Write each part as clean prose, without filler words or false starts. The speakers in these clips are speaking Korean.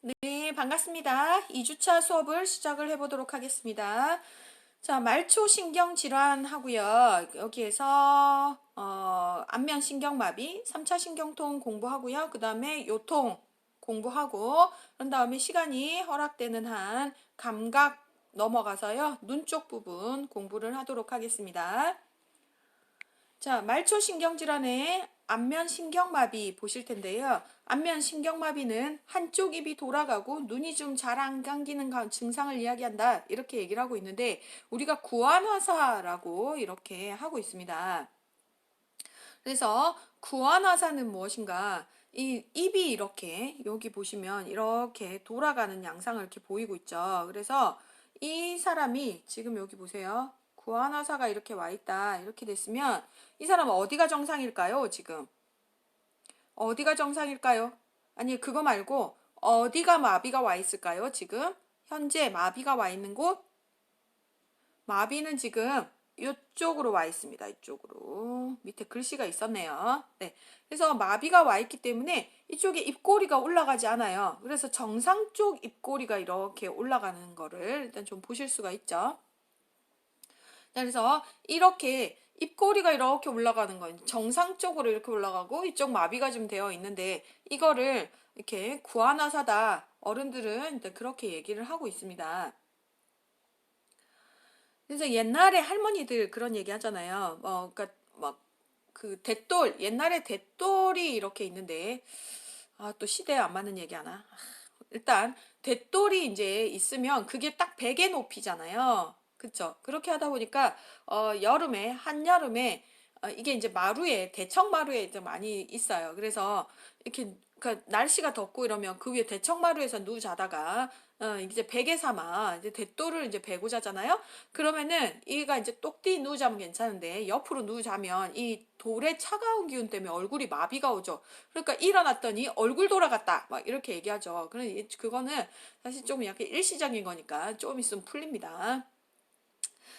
네, 반갑습니다. 2주차 수업을 시작을 해보도록 하겠습니다. 자, 말초신경질환 하고요. 여기에서 안면신경마비, 3차 신경통 공부하고요. 그 다음에 요통 공부하고 그런 다음에 시간이 허락되는 한 감각 넘어가서요. 눈 쪽 부분 공부를 하도록 하겠습니다. 자, 말초신경질환의 안면신경마비 보실 텐데요. 안면신경마비는 한쪽 입이 돌아가고 눈이 좀 잘 안 감기는 증상을 이야기한다. 이렇게 얘기를 하고 있는데 우리가 구안화사라고 이렇게 하고 있습니다. 그래서 구안화사는 무엇인가? 이 입이 이렇게 여기 보시면 이렇게 돌아가는 양상을 이렇게 보이고 있죠. 그래서 이 사람이 지금 여기 보세요. 구안화사가 이렇게 와 있다. 이렇게 됐으면 이 사람은 어디가 정상일까요? 지금 어디가 정상일까요? 아니 그거 말고 어디가 마비가 와 있을까요? 지금 현재 마비가 와 있는 곳 마비는 지금 이쪽으로 와 있습니다. 이쪽으로. 밑에 글씨가 있었네요. 네. 그래서 마비가 와 있기 때문에 이쪽에 입꼬리가 올라가지 않아요. 그래서 정상 쪽 입꼬리가 이렇게 올라가는 거를 일단 좀 보실 수가 있죠. 그래서 이렇게 입꼬리가 이렇게 올라가는 건 정상 쪽으로 이렇게 올라가고 이쪽 마비가 좀 되어 있는데 이거를 이렇게 구안화사다. 어른들은 일단 그렇게 얘기를 하고 있습니다. 그래서 옛날에 할머니들 그런 얘기 하잖아요. 그러니까 막 그 대돌 옛날에 대돌이 이렇게 있는데 또 시대에 안 맞는 얘기 하나. 일단 대돌이 이제 있으면 그게 딱 베개 높이잖아요. 그쵸? 그렇게 하다 보니까 여름에 한여름에 이게 이제 마루에 대청 마루에 이제 많이 있어요. 그래서 이렇게 그러니까 날씨가 덥고 이러면 그 위에 대청 마루에서 누워 자다가 이제 베개 삼아 이제 대돌을 이제 베고 자잖아요. 그러면은 얘가 이제 똑띠 누워 자면 괜찮은데 옆으로 누워 자면 이 돌의 차가운 기운 때문에 얼굴이 마비가 오죠. 그러니까 일어났더니 얼굴 돌아갔다. 막 이렇게 얘기하죠. 그거는 사실 좀 약간 일시적인 거니까 좀 있으면 풀립니다.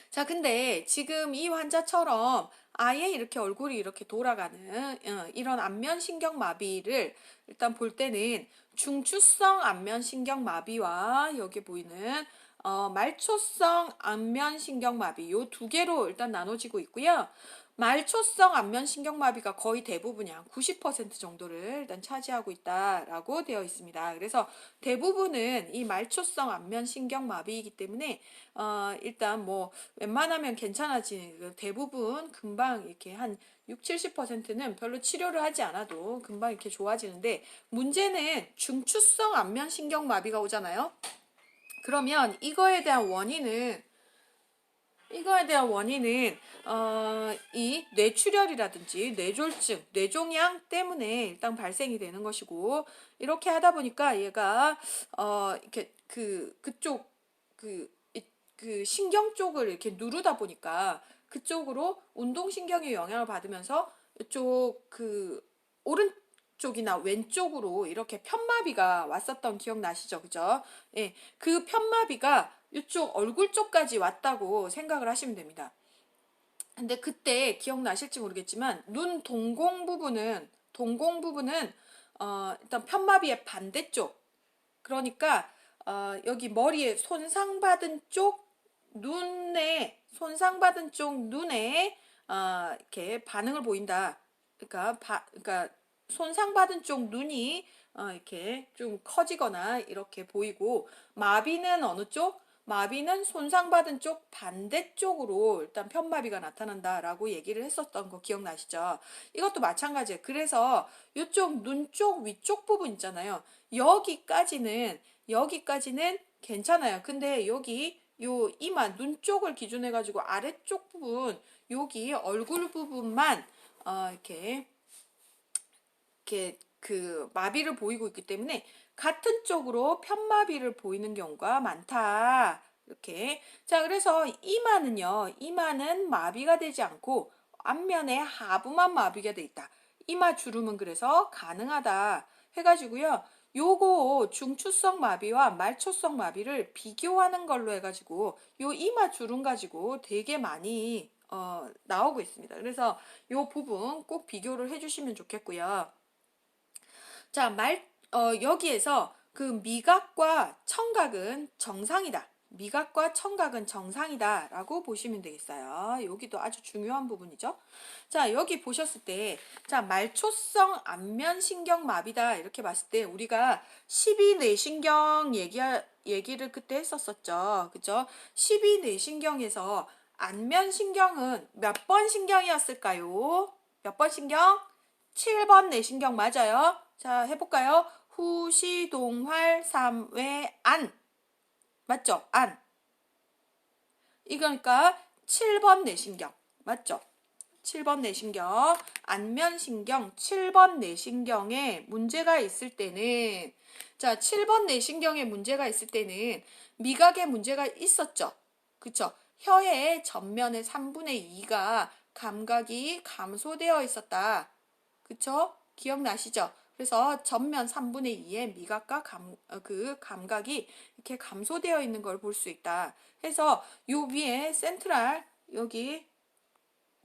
자, 근데 지금 이 환자처럼 아예 이렇게 얼굴이 이렇게 돌아가는 이런 안면신경마비를 일단 볼 때는 중추성 안면신경마비와 여기 보이는 말초성 안면신경마비 요 두 개로 일단 나눠지고 있고요. 말초성 안면신경마비가 거의 대부분이 한 90% 정도를 일단 차지하고 있다라고 되어 있습니다. 그래서 대부분은 이 말초성 안면신경마비이기 때문에 일단 뭐 웬만하면 괜찮아지는 대부분 금방 이렇게 한 6, 70%는 별로 치료를 하지 않아도 금방 이렇게 좋아지는데 문제는 중추성 안면신경마비가 오잖아요. 그러면 이거에 대한 원인은 이 뇌출혈이라든지 뇌졸중, 뇌종양 때문에 일단 발생이 되는 것이고 이렇게 하다 보니까 얘가 이렇게 그쪽 그, 그 신경 쪽을 이렇게 누르다 보니까 그쪽으로 운동신경의 영향을 받으면서 이쪽 오른쪽이나 왼쪽으로 이렇게 편마비가 왔었던 기억 나시죠? 그죠? 예, 그 편마비가 이쪽 얼굴 쪽까지 왔다고 생각을 하시면 됩니다. 근데 그때 기억나실지 모르겠지만 눈 동공 부분은 일단 편마비의 반대쪽 그러니까 여기 머리에 손상받은 쪽 눈에 이렇게 반응을 보인다. 그러니까 손상받은 쪽 눈이 이렇게 좀 커지거나 이렇게 보이고 마비는 어느 쪽? 마비는 손상받은 쪽 반대쪽으로 일단 편마비가 나타난다라고 얘기를 했었던 거 기억나시죠? 이것도 마찬가지예요. 그래서 이쪽 눈 쪽 위쪽 부분 있잖아요. 여기까지는 괜찮아요. 근데 여기 요 이마 눈 쪽을 기준해 가지고 아래쪽 부분 여기 얼굴 부분만 이렇게 그 마비를 보이고 있기 때문에 같은 쪽으로 편마비를 보이는 경우가 많다. 이렇게. 자, 그래서 이마는 마비가 되지 않고 앞면에 하부만 마비가 돼 있다. 이마 주름은 그래서 가능하다. 해가지고요. 요거 중추성 마비와 말초성 마비를 비교하는 걸로 해가지고 요 이마 주름 가지고 되게 많이 나오고 있습니다. 그래서 요 부분 꼭 비교를 해주시면 좋겠고요. 자, 여기에서 그 미각과 청각은 정상이다. 미각과 청각은 정상이다 라고 보시면 되겠어요. 여기도 아주 중요한 부분이죠. 자, 여기 보셨을 때, 자, 말초성 안면신경마비다 이렇게 봤을 때 우리가 12뇌신경 얘기를 그때 했었었죠. 그죠? 12뇌신경에서 안면신경은 몇 번 신경이었을까요? 몇 번 신경? 7번 뇌신경 맞아요. 자, 해볼까요? 후시동활 삼외안 맞죠? 안. 이거니까 7번 뇌신경 맞죠? 7번 뇌신경, 안면신경 7번 뇌신경에 문제가 있을 때는 자, 7번 뇌신경에 문제가 있을 때는 미각에 문제가 있었죠. 그쵸? 혀의 전면의 3분의 2가 감각이 감소되어 있었다. 그쵸? 기억나시죠? 그래서 전면 3분의 2의 미각과 그 감각이 이렇게 감소되어 있는 걸 볼 수 있다. 그래서 요 위에 센트럴 여기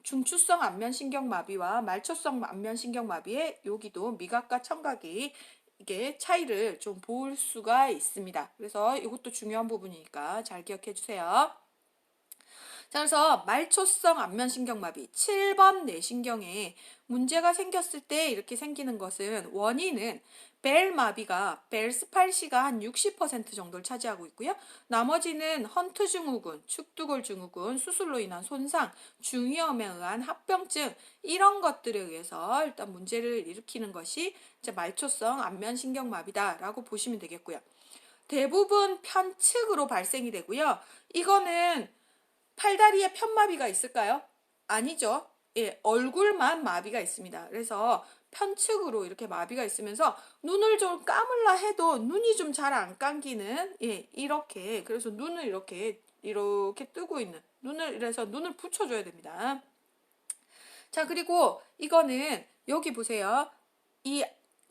중추성 안면신경마비와 말초성 안면신경마비의 여기도 미각과 청각이 이게 차이를 좀 볼 수가 있습니다. 그래서 이것도 중요한 부분이니까 잘 기억해 주세요. 자, 그래서 말초성 안면신경마비 7번 뇌신경에 문제가 생겼을 때 이렇게 생기는 것은 원인은 벨마비가 벨스팔시가 한 60% 정도를 차지하고 있고요. 나머지는 헌트 증후군, 축두골 증후군, 수술로 인한 손상, 중이염에 의한 합병증 이런 것들에 의해서 일단 문제를 일으키는 것이 이제 말초성 안면신경마비다라고 보시면 되겠고요. 대부분 편측으로 발생이 되고요. 이거는 팔다리에 편마비가 있을까요? 아니죠. 예, 얼굴만 마비가 있습니다. 그래서 편측으로 이렇게 마비가 있으면서 눈을 좀 감으려 해도 눈이 좀 잘 안 감기는 예, 이렇게 그래서 눈을 이렇게 뜨고 있는 눈을 이래서 눈을 붙여줘야 됩니다. 자, 그리고 이거는 여기 보세요. 이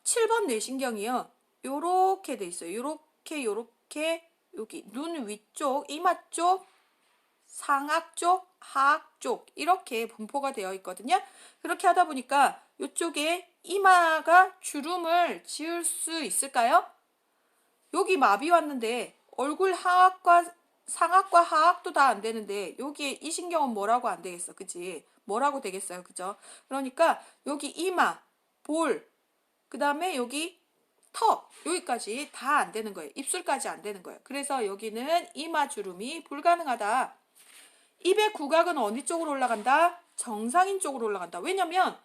7번 뇌신경이요. 요렇게 돼 있어요. 요렇게 여기 눈 위쪽, 이마 쪽 상악 쪽, 하악 쪽 이렇게 분포가 되어 있거든요. 그렇게 하다 보니까 이쪽에 이마가 주름을 지을 수 있을까요? 여기 마비 왔는데 얼굴 하악과 상악과 하악도 다 안 되는데 여기에 이 신경은 뭐라고 안 되겠어, 그지? 뭐라고 되겠어요, 그죠? 그러니까 여기 이마, 볼, 그 다음에 여기 턱 여기까지 다 안 되는 거예요. 입술까지 안 되는 거예요. 그래서 여기는 이마 주름이 불가능하다. 입의 구각은 어느 쪽으로 올라간다? 정상인 쪽으로 올라간다. 왜냐면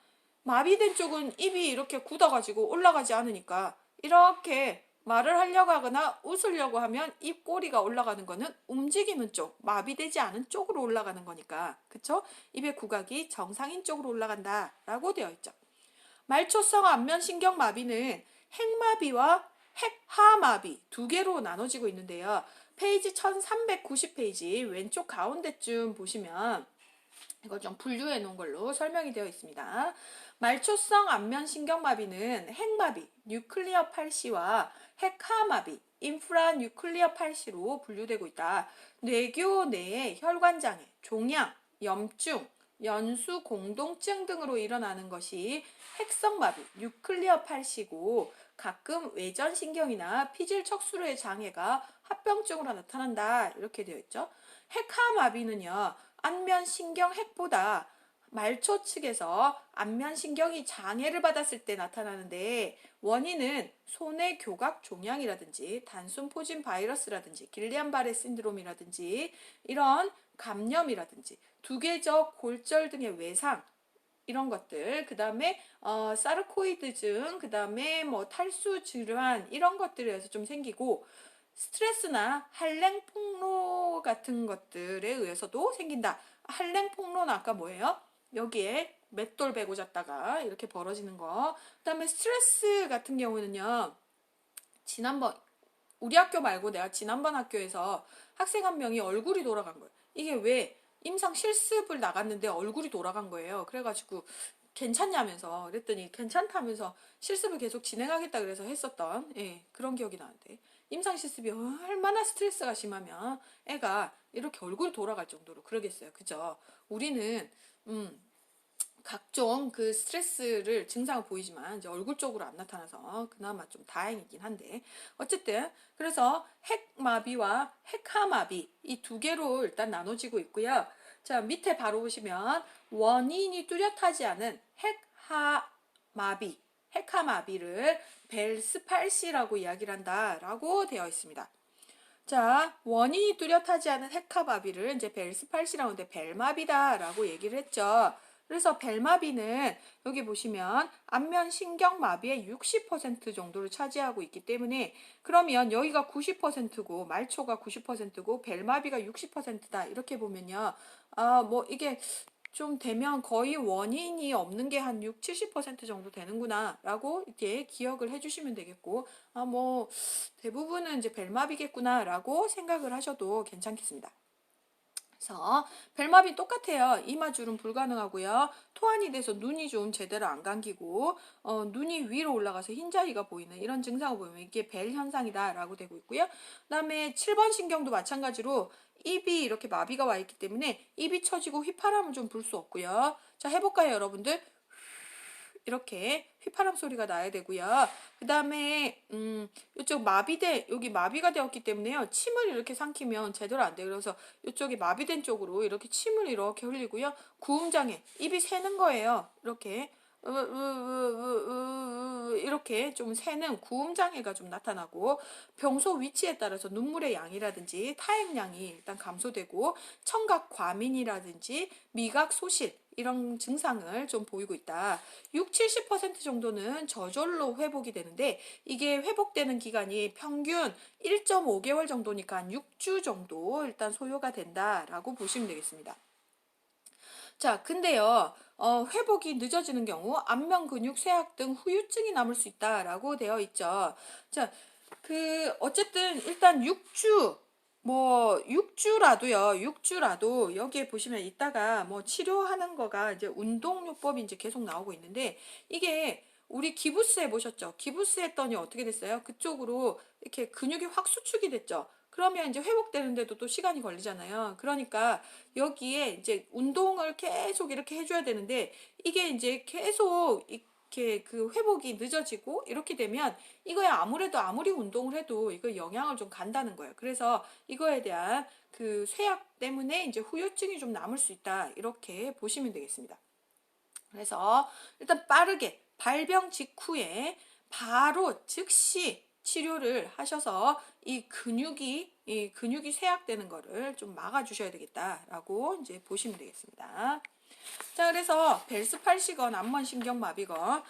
마비된 쪽은 입이 이렇게 굳어가지고 올라가지 않으니까 이렇게 말을 하려고 하거나 웃으려고 하면 입 꼬리가 올라가는 거는 움직이는 쪽, 마비되지 않은 쪽으로 올라가는 거니까. 그쵸? 입의 구각이 정상인 쪽으로 올라간다 라고 되어 있죠. 말초성 안면신경 마비는 핵마비와 핵하마비 두 개로 나눠지고 있는데요. 페이지 1390페이지 왼쪽 가운데쯤 보시면 이걸 좀 분류해 놓은 걸로 설명이 되어 있습니다. 말초성 안면신경마비는 핵마비, 뉴클리어 팔시와 핵하마비, 인프라 뉴클리어 팔시로 분류되고 있다. 뇌교 내의 혈관장애, 종양, 염증, 연수 공동증 등으로 일어나는 것이 핵성마비, 뉴클리어 팔시고 가끔 외전신경이나 피질척수로의 장애가 합병증으로 나타난다. 이렇게 되어 있죠. 핵하마비는요. 안면신경 핵보다 말초 측에서 안면신경이 장애를 받았을 때 나타나는데 원인은 손의 교각 종양이라든지 단순 포진 바이러스라든지 길리안바레 신드롬이라든지 이런 감염이라든지 두개적 골절 등의 외상 이런 것들, 그 다음에 사르코이드증, 그 다음에 뭐 탈수 질환 이런 것들에 의해서 좀 생기고 스트레스나 한랭 폭로 같은 것들에 의해서도 생긴다. 한랭 폭로는 아까 뭐예요? 여기에 맷돌 베고 잤다가 이렇게 벌어지는 거. 그 다음에 스트레스 같은 경우는요. 지난번 우리 학교 말고 내가 지난번 학교에서 학생 한 명이 얼굴이 돌아간 거예요. 이게 왜 임상 실습을 나갔는데 얼굴이 돌아간 거예요. 그래가지고 괜찮냐면서 그랬더니 괜찮다면서 실습을 계속 진행하겠다 그래서 했었던 예, 그런 기억이 나는데 임상 실습이 얼마나 스트레스가 심하면 애가 이렇게 얼굴이 돌아갈 정도로 그러겠어요. 그죠? 우리는 각종 그 스트레스를 증상을 보이지만 이제 얼굴 쪽으로 안 나타나서 그나마 좀 다행이긴 한데 어쨌든 그래서 핵마비와 핵하마비 이 두 개로 일단 나눠지고 있고요. 자, 밑에 바로 보시면 원인이 뚜렷하지 않은 핵하마비, 핵하마비를 벨스팔시라고 이야기를 한다라고 되어 있습니다. 자, 원인이 뚜렷하지 않은 핵화마비를 이제 벨스팔시라고 하는데 벨마비다라고 얘기를 했죠. 그래서 벨마비는 여기 보시면 안면 신경마비의 60% 정도를 차지하고 있기 때문에 그러면 여기가 90%고 말초가 90%고 벨마비가 60%다 이렇게 보면요. 뭐 이게 좀 되면 거의 원인이 없는 게 한 6, 70% 정도 되는구나 라고 이렇게 기억을 해주시면 되겠고 뭐 대부분은 이제 벨마비겠구나 라고 생각을 하셔도 괜찮겠습니다. 그래서 벨마비 똑같아요. 이마주름 불가능하고요. 토안이 돼서 눈이 좀 제대로 안 감기고 눈이 위로 올라가서 흰자위가 보이는 이런 증상을 보이면 이게 벨 현상이다 라고 되고 있고요. 그 다음에 7번 신경도 마찬가지로 입이 이렇게 마비가 와 있기 때문에 입이 처지고 휘파람을 좀 불 수 없고요. 자, 해볼까요 여러분들? 이렇게 휘파람 소리가 나야 되고요. 그 다음에 이쪽 여기 마비가 되었기 때문에요. 침을 이렇게 삼키면 제대로 안 돼요. 그래서 이쪽이 마비된 쪽으로 이렇게 침을 이렇게 흘리고요. 구음장애, 입이 새는 거예요. 이렇게 이렇게 좀 새는 구음장애가 좀 나타나고 평소 위치에 따라서 눈물의 양이라든지 타액량이 일단 감소되고 청각 과민이라든지 미각 소실 이런 증상을 좀 보이고 있다. 6, 70% 정도는 저절로 회복이 되는데 이게 회복되는 기간이 평균 1.5개월 정도니까 한 6주 정도 일단 소요가 된다라고 보시면 되겠습니다. 자, 근데요, 회복이 늦어지는 경우 안면 근육 쇠약 등 후유증이 남을 수 있다라고 되어 있죠. 자, 어쨌든 일단 6주라도 여기에 보시면 이따가 뭐 치료하는 거가 이제 운동요법이 이제 계속 나오고 있는데 이게 우리 기부스 해보셨죠? 기부스 했더니 어떻게 됐어요? 그쪽으로 이렇게 근육이 확 수축이 됐죠? 그러면 이제 회복되는데도 또 시간이 걸리잖아요. 그러니까 여기에 이제 운동을 계속 이렇게 해줘야 되는데 이게 이제 계속 이렇게 그 회복이 늦어지고 이렇게 되면 이거에 아무래도 아무리 운동을 해도 이거 영향을 좀 간다는 거예요. 그래서 이거에 대한 그 쇠약 때문에 이제 후유증이 좀 남을 수 있다. 이렇게 보시면 되겠습니다. 그래서 일단 빠르게 발병 직후에 바로 즉시 치료를 하셔서 이 근육이 쇠약되는 거를 좀 막아주셔야 되겠다라고 이제 보시면 되겠습니다. 자, 그래서 벨스팔시건 안면신경마비건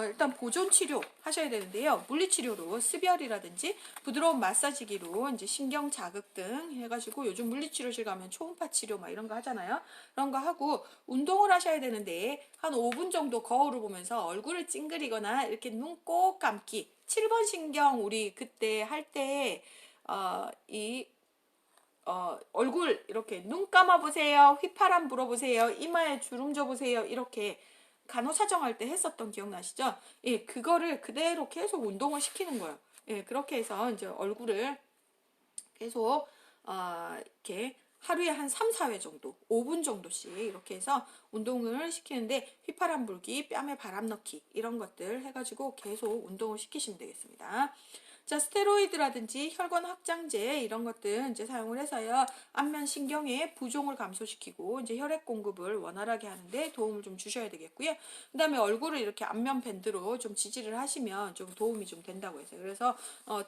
일단 보존 치료 하셔야 되는데요. 물리치료로 습열이라든지 부드러운 마사지기로 이제 신경 자극 등 해가지고 요즘 물리치료실 가면 초음파 치료 막 이런 거 하잖아요. 그런 거 하고 운동을 하셔야 되는데 한 5분 정도 거울을 보면서 얼굴을 찡그리거나 이렇게 눈 꼭 감기 7번 신경 우리 그때 할 때 얼굴 이렇게 눈 감아 보세요. 휘파람 불어 보세요. 이마에 주름 줘 보세요. 이렇게 간호사정할 때 했었던 기억나시죠? 예, 그거를 그대로 계속 운동을 시키는 거예요. 예, 그렇게 해서 이제 얼굴을 계속 이렇게 하루에 한 3, 4회 정도, 5분 정도씩 이렇게 해서 운동을 시키는데 휘파람 불기, 뺨에 바람 넣기 이런 것들 해가지고 계속 운동을 시키시면 되겠습니다. 자, 스테로이드라든지 혈관 확장제 이런 것들 이제 사용을 해서요. 안면 신경의 부종을 감소시키고 이제 혈액 공급을 원활하게 하는데 도움을 좀 주셔야 되겠고요. 그다음에 얼굴을 이렇게 안면 밴드로 좀 지지를 하시면 좀 도움이 좀 된다고 해서 그래서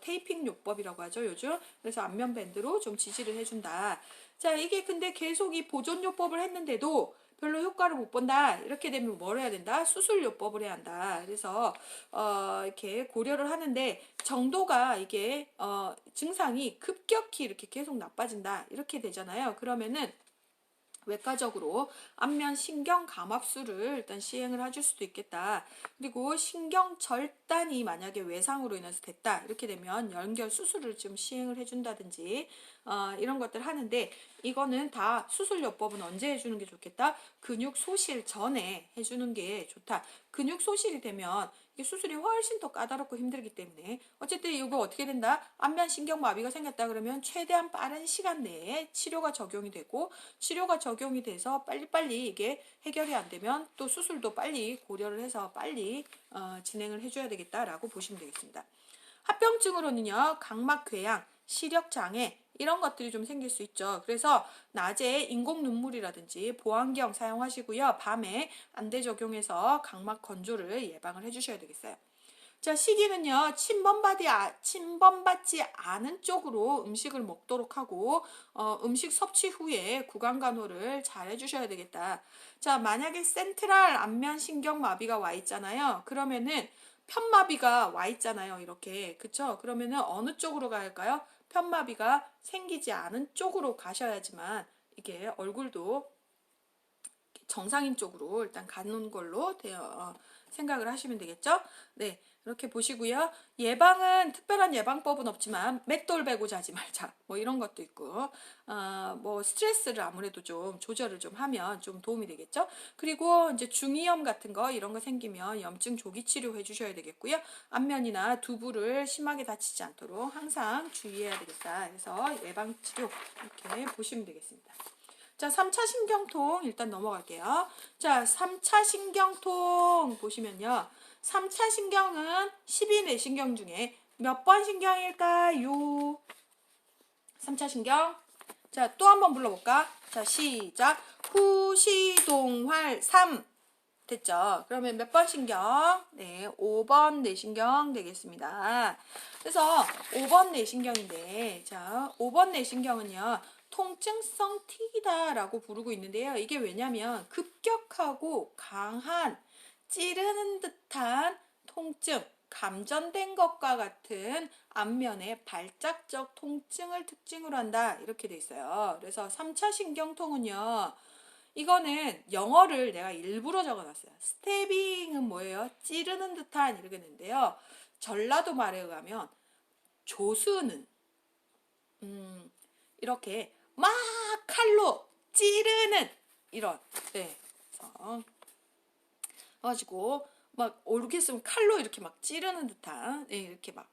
테이핑 요법이라고 하죠, 요즘. 그래서 안면 밴드로 좀 지지를 해준다. 자, 이게 근데 계속 이 보존 요법을 했는데도 별로 효과를 못 본다. 이렇게 되면 뭘 해야 된다? 수술요법을 해야 한다. 그래서 이렇게 고려를 하는데 정도가 이게 증상이 급격히 이렇게 계속 나빠진다. 이렇게 되잖아요. 그러면은 외과적으로 안면 신경 감압술을 일단 시행을 해줄 수도 있겠다. 그리고 신경 절단이 만약에 외상으로 인해서 됐다. 이렇게 되면 연결 수술을 좀 시행을 해준다든지 이런 것들 하는데 이거는 다 수술요법은 언제 해주는 게 좋겠다? 근육 소실 전에 해주는 게 좋다. 근육 소실이 되면 이게 수술이 훨씬 더 까다롭고 힘들기 때문에 어쨌든 이거 어떻게 된다? 안면신경마비가 생겼다 그러면 최대한 빠른 시간 내에 치료가 적용이 되고 치료가 적용이 돼서 빨리빨리 이게 해결이 안 되면 또 수술도 빨리 고려를 해서 빨리 진행을 해줘야 되겠다라고 보시면 되겠습니다. 합병증으로는요, 각막궤양, 시력장애 이런 것들이 좀 생길 수 있죠. 그래서 낮에 인공 눈물이라든지 보안경 사용하시고요. 밤에 안대 적용해서 각막 건조를 예방을 해주셔야 되겠어요. 자, 시기는요, 침범받지 않은 쪽으로 음식을 먹도록 하고, 음식 섭취 후에 구강 간호를 잘 해주셔야 되겠다. 자, 만약에 센트럴 안면신경마비가 와 있잖아요. 그러면은 편마비가 와 있잖아요. 이렇게. 그쵸? 그러면은 어느 쪽으로 가야 할까요? 편마비가 생기지 않은 쪽으로 가셔야지만 이게 얼굴도 정상인 쪽으로 일단 가는 걸로 생각을 하시면 되겠죠? 네, 이렇게 보시고요. 예방은 특별한 예방법은 없지만 맷돌 베고 자지 말자 뭐 이런 것도 있고 뭐 스트레스를 아무래도 좀 조절을 좀 하면 좀 도움이 되겠죠. 그리고 이제 중이염 같은 거 이런 거 생기면 염증 조기 치료 해주셔야 되겠고요. 안면이나 두부를 심하게 다치지 않도록 항상 주의해야 되겠다. 그래서 예방 치료 이렇게 보시면 되겠습니다. 자, 3차 신경통 일단 넘어갈게요. 자, 3차 신경통 보시면요. 3차 신경은 12내신경 중에 몇 번 신경일까요? 3차 신경. 자, 또 한 번 불러볼까? 자, 시작. 후시동활 3. 됐죠? 그러면 몇 번 신경? 네, 5번 내신경 되겠습니다. 그래서 5번 내신경인데, 자, 5번 내신경은요, 통증성 T이다라고 부르고 있는데요. 이게 왜냐면 급격하고 강한 찌르는 듯한 통증, 감전된 것과 같은 안면의 발작적 통증을 특징으로 한다. 이렇게 돼 있어요. 그래서 3차 신경통은요. 이거는 영어를 내가 일부러 적어놨어요. 스태빙은 뭐예요? 찌르는 듯한 이렇게 되는데요. 전라도 말에 의하면 조수는 이렇게 막 칼로 찌르는 이런 그래서 가지고 막 오르겠으면 칼로 이렇게 막 찌르는 듯한 이렇게 막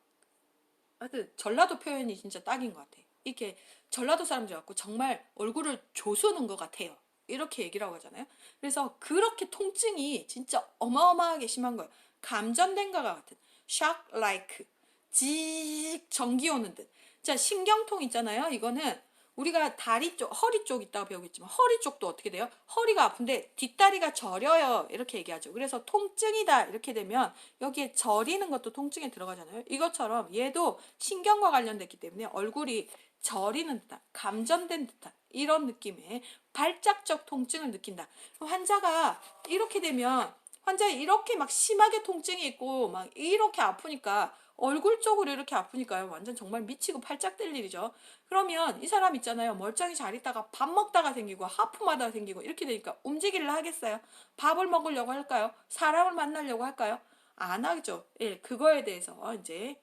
하여튼 전라도 표현이 진짜 딱인 것 같아. 이렇게 전라도 사람들 같고 정말 얼굴을 조수는 것 같아요. 이렇게 얘기를 하고 하잖아요. 그래서 그렇게 통증이 진짜 어마어마하게 심한 거예요. 감전된 것과 같은 shock like 직 전기 오는 듯. 자, 신경통 있잖아요. 이거는 우리가 다리 쪽, 허리 쪽 있다고 배우겠지만 허리 쪽도 어떻게 돼요? 허리가 아픈데 뒷다리가 저려요. 이렇게 얘기하죠. 그래서 통증이다. 이렇게 되면 여기에 저리는 것도 통증에 들어가잖아요. 이것처럼 얘도 신경과 관련됐기 때문에 얼굴이 저리는 듯한, 감전된 듯한 이런 느낌의 발작적 통증을 느낀다. 환자가 이렇게 되면 환자 이렇게 막 심하게 통증이 있고 막 이렇게 아프니까 얼굴 쪽으로 이렇게 아프니까요. 완전 정말 미치고 팔짝 뛸 일이죠. 그러면 이 사람 있잖아요. 멀쩡히 잘 있다가 밥 먹다가 생기고 하품하다가 생기고 이렇게 되니까 움직이려 하겠어요. 밥을 먹으려고 할까요? 사람을 만나려고 할까요? 안 하죠. 예, 그거에 대해서 이제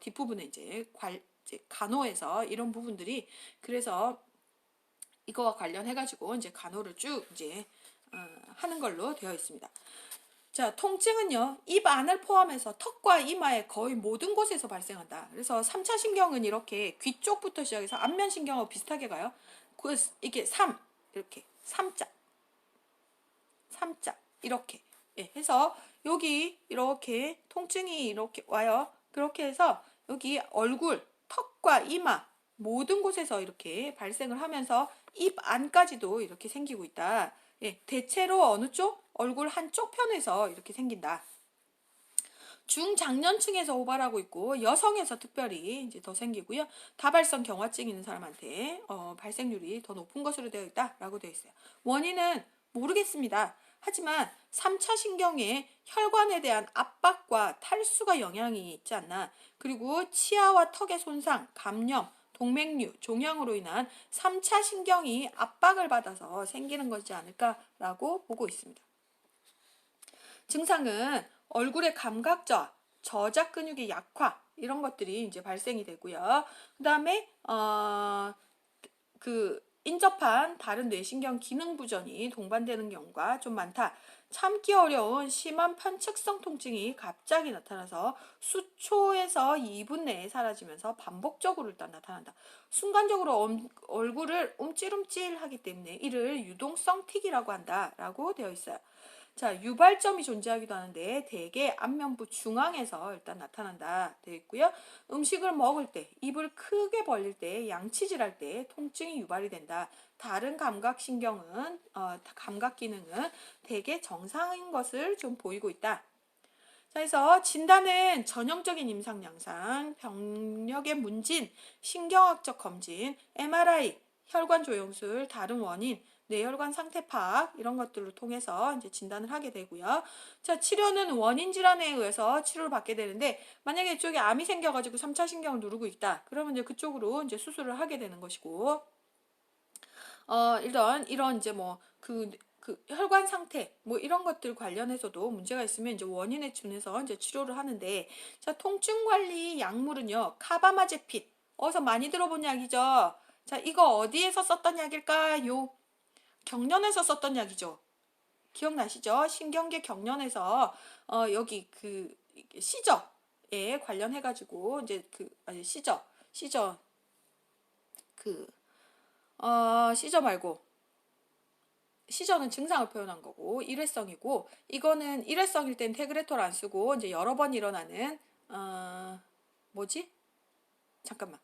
뒷부분에 이제 간호에서 이런 부분들이 그래서 이거와 관련해가지고 이제 간호를 쭉 이제 하는 걸로 되어 있습니다. 자, 통증은요, 입 안을 포함해서 턱과 이마의 거의 모든 곳에서 발생한다. 그래서 3차 신경은 이렇게 귀 쪽부터 시작해서 안면신경하고 비슷하게 가요. 이게 3, 이렇게, 3자, 3자, 이렇게. 예, 해서 여기 이렇게 통증이 이렇게 와요. 그렇게 해서 여기 얼굴, 턱과 이마, 모든 곳에서 이렇게 발생을 하면서 입 안까지도 이렇게 생기고 있다. 예, 대체로 어느 쪽? 얼굴 한쪽 편에서 이렇게 생긴다. 중장년층에서 호발하고 있고 여성에서 특별히 이제 더 생기고요. 다발성 경화증 있는 사람한테 발생률이 더 높은 것으로 되어 있다라고 되어 있어요. 원인은 모르겠습니다. 하지만 3차 신경의 혈관에 대한 압박과 탈수가 영향이 있지 않나. 그리고 치아와 턱의 손상, 감염, 동맥류, 종양으로 인한 3차 신경이 압박을 받아서 생기는 것이지 않을까라고 보고 있습니다. 증상은 얼굴의 감각저하, 저작 근육의 약화 이런 것들이 이제 발생이 되고요. 그다음에 인접한 다른 뇌신경 기능 부전이 동반되는 경우가 좀 많다. 참기 어려운 심한 편측성 통증이 갑자기 나타나서 수초에서 2분 내에 사라지면서 반복적으로 일단 나타난다. 순간적으로 얼굴을 움찔움찔하기 때문에 이를 유동성 틱이라고 한다라고 되어 있어요. 자, 유발점이 존재하기도 하는데 대개 안면부 중앙에서 일단 나타난다 되어 있고요. 음식을 먹을 때, 입을 크게 벌릴 때, 양치질할 때 통증이 유발이 된다. 다른 감각 감각 기능은 대개 정상인 것을 좀 보이고 있다. 자, 그래서 진단은 전형적인 임상 양상, 병력의 문진, 신경학적 검진, MRI, 혈관 조영술, 다른 원인, 뇌혈관 상태 파악 이런 것들을 통해서 이제 진단을 하게 되고요. 자, 치료는 원인 질환에 의해서 치료를 받게 되는데 만약에 이쪽에 암이 생겨가지고 3차 신경을 누르고 있다. 그러면 이제 그쪽으로 이제 수술을 하게 되는 것이고, 이런 이제 그 혈관 상태 뭐 이런 것들 관련해서도 문제가 있으면 이제 원인에 준해서 이제 치료를 하는데, 자, 통증 관리 약물은요, 카바마제핀, 어디서 많이 들어본 약이죠. 자, 이거 어디에서 썼던 약일까요? 경련에서 썼던 약이죠. 기억나시죠? 신경계 경련에서 여기 그 시저에 관련해 가지고 이제 아니 시저 그 시저 말고, 시저는 증상을 표현한 거고 일회성이고, 이거는 일회성일 땐 테그레톨 안 쓰고 이제 여러 번 일어나는 뭐지? 잠깐만.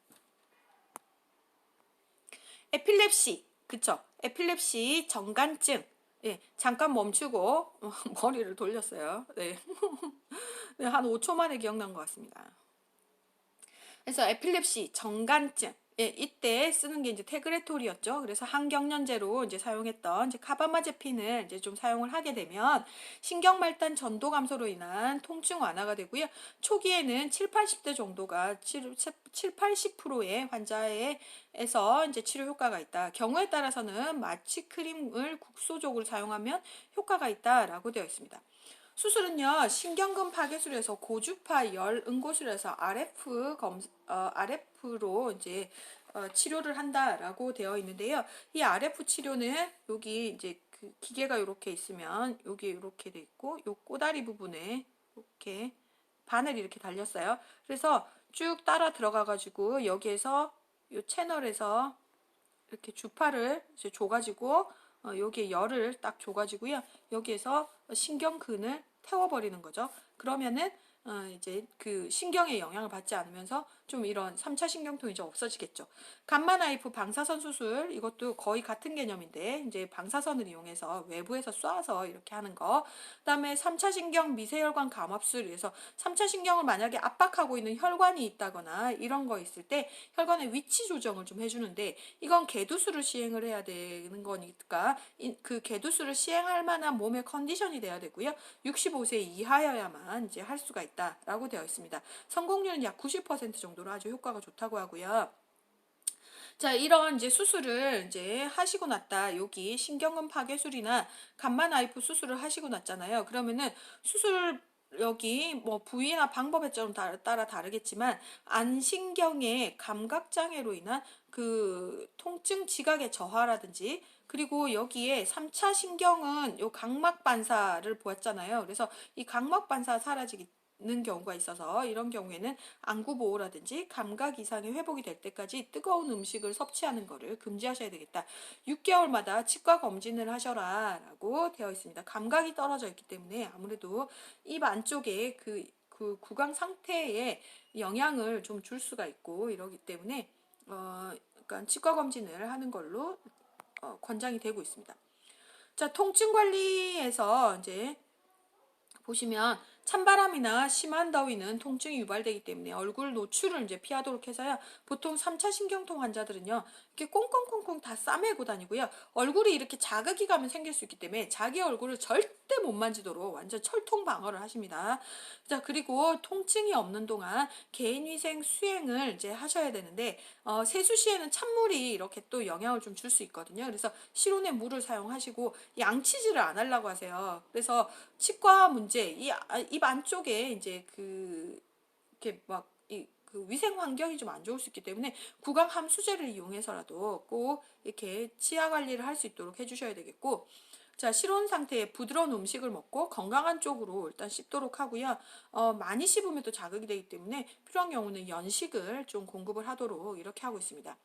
에필lep시. 그쵸? 에필lep시 정간증. 예, 잠깐 멈추고 머리를 돌렸어요. 네. 네, 한 5초 만에 기억난 것 같습니다. 그래서 에필lep시, 정간증, 예, 이때 쓰는 게 이제 테그레톨이었죠. 그래서 항경련제로 이제 사용했던 이제 카바마제핀을 이제 좀 사용을 하게 되면 신경말단 전도 감소로 인한 통증 완화가 되고요. 초기에는 7, 80대 정도가 7, 80%의 환자에서 이제 치료 효과가 있다. 경우에 따라서는 마취 크림을 국소적으로 사용하면 효과가 있다라고 되어 있습니다. 수술은요, 신경근 파괴술에서 고주파 열 응고술에서 RF로 이제 치료를 한다라고 되어 있는데요. 이 RF 치료는 여기 이제 그 기계가 이렇게 있으면 여기 이렇게 돼 있고, 요 꼬다리 부분에 이렇게 바늘이 이렇게 달렸어요. 그래서 쭉 따라 들어가가지고 여기에서 요 채널에서 이렇게 주파를 이제 줘가지고 여기에 열을 딱 줘가지고요. 여기에서 신경근을 태워버리는 거죠. 그러면은 이제 그 신경에 영향을 받지 않으면서 좀 이런 3차 신경통이 좀 없어지겠죠. 감마나이프 방사선 수술, 이것도 거의 같은 개념인데 이제 방사선을 이용해서 외부에서 쏴서 이렇게 하는 거. 그다음에 3차 신경 미세혈관 감압술, 그래서 3차 신경을 만약에 압박하고 있는 혈관이 있다거나 이런 거 있을 때 혈관의 위치 조정을 좀 해주는데, 이건 개두술을 시행을 해야 되는 거니까 그 개두술을 시행할 만한 몸의 컨디션이 돼야 되고요. 65세 이하여야만 이제 할 수가 있다라고 되어 있습니다. 성공률은 약 90% 정도로 아주 효과가 좋다고 하고요. 자, 이런 이제 수술을 이제 하시고 났다. 여기 신경근 파괴술이나 감마나이프 수술을 하시고 났잖아요. 그러면은 수술 여기 뭐 부위나 방법에 좀 따라 다르겠지만 안신경의 감각 장애로 인한 그 통증 지각의 저하라든지, 그리고 여기에 3차 신경은 요 각막 반사를 보았잖아요. 그래서 이 각막 반사 사라지는 경우가 있어서 이런 경우에는 안구 보호라든지 감각 이상이 회복이 될 때까지 뜨거운 음식을 섭취하는 것을 금지하셔야 되겠다. 6개월마다 치과 검진을 하셔라라고 되어 있습니다. 감각이 떨어져 있기 때문에 아무래도 입 안쪽에 그 구강 상태에 영향을 좀 줄 수가 있고 이러기 때문에 그러니까 치과 검진을 하는 걸로 권장이 되고 있습니다. 자, 통증 관리에서 이제 보시면 찬바람이나 심한 더위는 통증이 유발되기 때문에 얼굴 노출을 이제 피하도록 해서요. 보통 3차 신경통 환자들은요, 이렇게 꽁꽁꽁꽁 다 싸매고 다니고요. 얼굴이 이렇게 자극이 가면 생길 수 있기 때문에 자기 얼굴을 절대 못 만지도록 완전 철통 방어를 하십니다. 자, 그리고 통증이 없는 동안 개인위생 수행을 이제 하셔야 되는데, 세수 시에는 찬물이 이렇게 또 영향을 좀 줄 수 있거든요. 그래서 실온의 물을 사용하시고 양치질을 안 하려고 하세요. 그래서 치과 문제, 입 안쪽에 이제 이렇게 막 그 위생 환경이 좀 안 좋을 수 있기 때문에 구강 함수제를 이용해서라도 꼭 이렇게 치아 관리를 할 수 있도록 해주셔야 되겠고, 자, 실온 상태의 부드러운 음식을 먹고 건강한 쪽으로 일단 씹도록 하고요. 많이 씹으면 또 자극이 되기 때문에 필요한 경우는 연식을 좀 공급을 하도록 이렇게 하고 있습니다.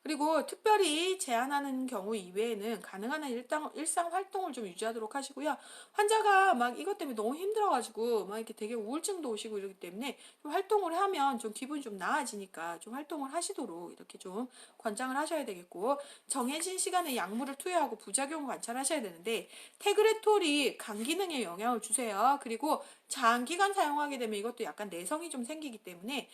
그리고 특별히 제한하는 경우 이외에는 가능한 한 일상 활동을 좀 유지하도록 하시고요. 환자가 막 이것 때문에 너무 힘들어가지고 막 이렇게 되게 우울증도 오시고 이러기 때문에 좀 활동을 하면 좀 기분이 좀 나아지니까 좀 활동을 하시도록 이렇게 좀 권장을 하셔야 되겠고, 정해진 시간에 약물을 투여하고 부작용을 관찰하셔야 되는데, 테그레톨이 간 기능에 영향을 주세요. 그리고 장기간 사용하게 되면 이것도 약간 내성이 좀 생기기 때문에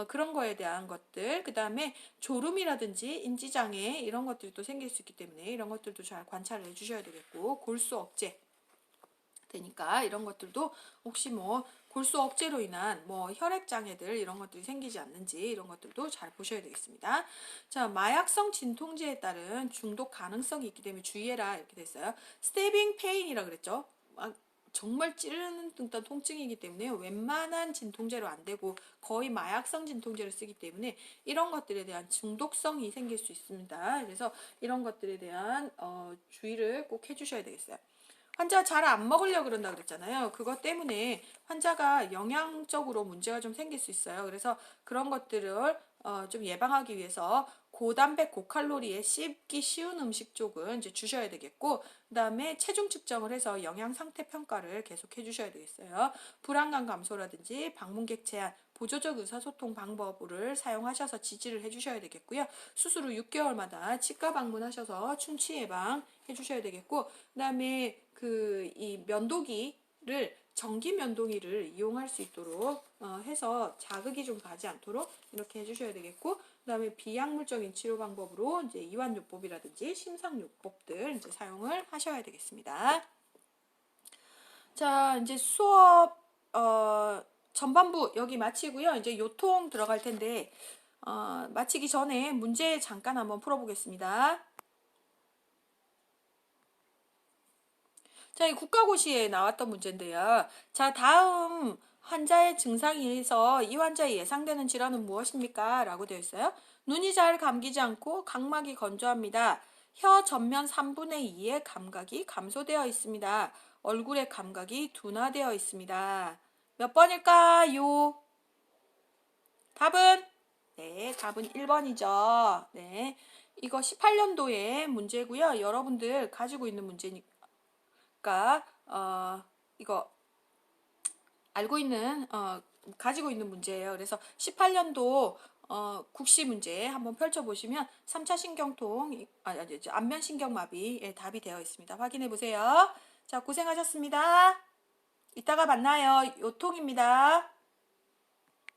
그런 거에 대한 것들, 그 다음에 졸음이라든지 인지장애 이런 것들이 또 생길 수 있기 때문에 이런 것들도 잘 관찰을 해주셔야 되겠고, 골수 억제 되니까 이런 것들도 혹시 뭐 골수 억제로 인한 뭐 혈액 장애들 이런 것들이 생기지 않는지 이런 것들도 잘 보셔야 되겠습니다. 자, 마약성 진통제에 따른 중독 가능성이 있기 때문에 주의해라 이렇게 됐어요. 스테이빙 페인이라 그랬죠. 정말 찌르는 듯한 통증이기 때문에 웬만한 진통제로 안 되고 거의 마약성 진통제를 쓰기 때문에 이런 것들에 대한 중독성이 생길 수 있습니다. 그래서 이런 것들에 대한 주의를 꼭 해주셔야 되겠어요. 환자 잘 안 먹으려고 그런다 그랬잖아요. 그것 때문에 환자가 영양적으로 문제가 좀 생길 수 있어요. 그래서 그런 것들을 좀 예방하기 위해서 고단백, 고칼로리에 씹기 쉬운 음식 쪽은 이제 주셔야 되겠고, 그 다음에 체중 측정을 해서 영양 상태 평가를 계속 해주셔야 되겠어요. 불안감 감소라든지 방문객 제한, 보조적 의사소통 방법을 사용하셔서 지지를 해주셔야 되겠고요. 수술 후 6개월마다 치과 방문하셔서 충치 예방 해주셔야 되겠고, 그 다음에 이 면도기를 전기 면도기를 이용할 수 있도록 해서 자극이 좀 가지 않도록 이렇게 해주셔야 되겠고, 그 다음에 비약물적인 치료 방법으로 이제 이완요법이라든지 심상요법들 이제 사용을 하셔야 되겠습니다. 자, 이제 수업 전반부 여기 마치고요. 이제 요통 들어갈 텐데 마치기 전에 문제 잠깐 한번 풀어보겠습니다. 자, 이 국가고시에 나왔던 문제인데요. 자, 다음 환자의 증상에서 이 환자의 예상되는 질환은 무엇입니까? 라고 되어 있어요. 눈이 잘 감기지 않고 각막이 건조합니다. 혀 전면 3분의 2의 감각이 감소되어 있습니다. 얼굴의 감각이 둔화되어 있습니다. 몇 번일까요? 답은? 네, 답은 1번이죠. 네. 이거 18년도의 문제고요. 여러분들 가지고 있는 문제니까 이거 알고 있는 가지고 있는 문제예요. 그래서 18년도 국시 문제 한번 펼쳐보시면 3차 신경통, 안면신경마비의 답이 되어 있습니다. 확인해 보세요. 자, 고생하셨습니다. 이따가 만나요. 요통입니다.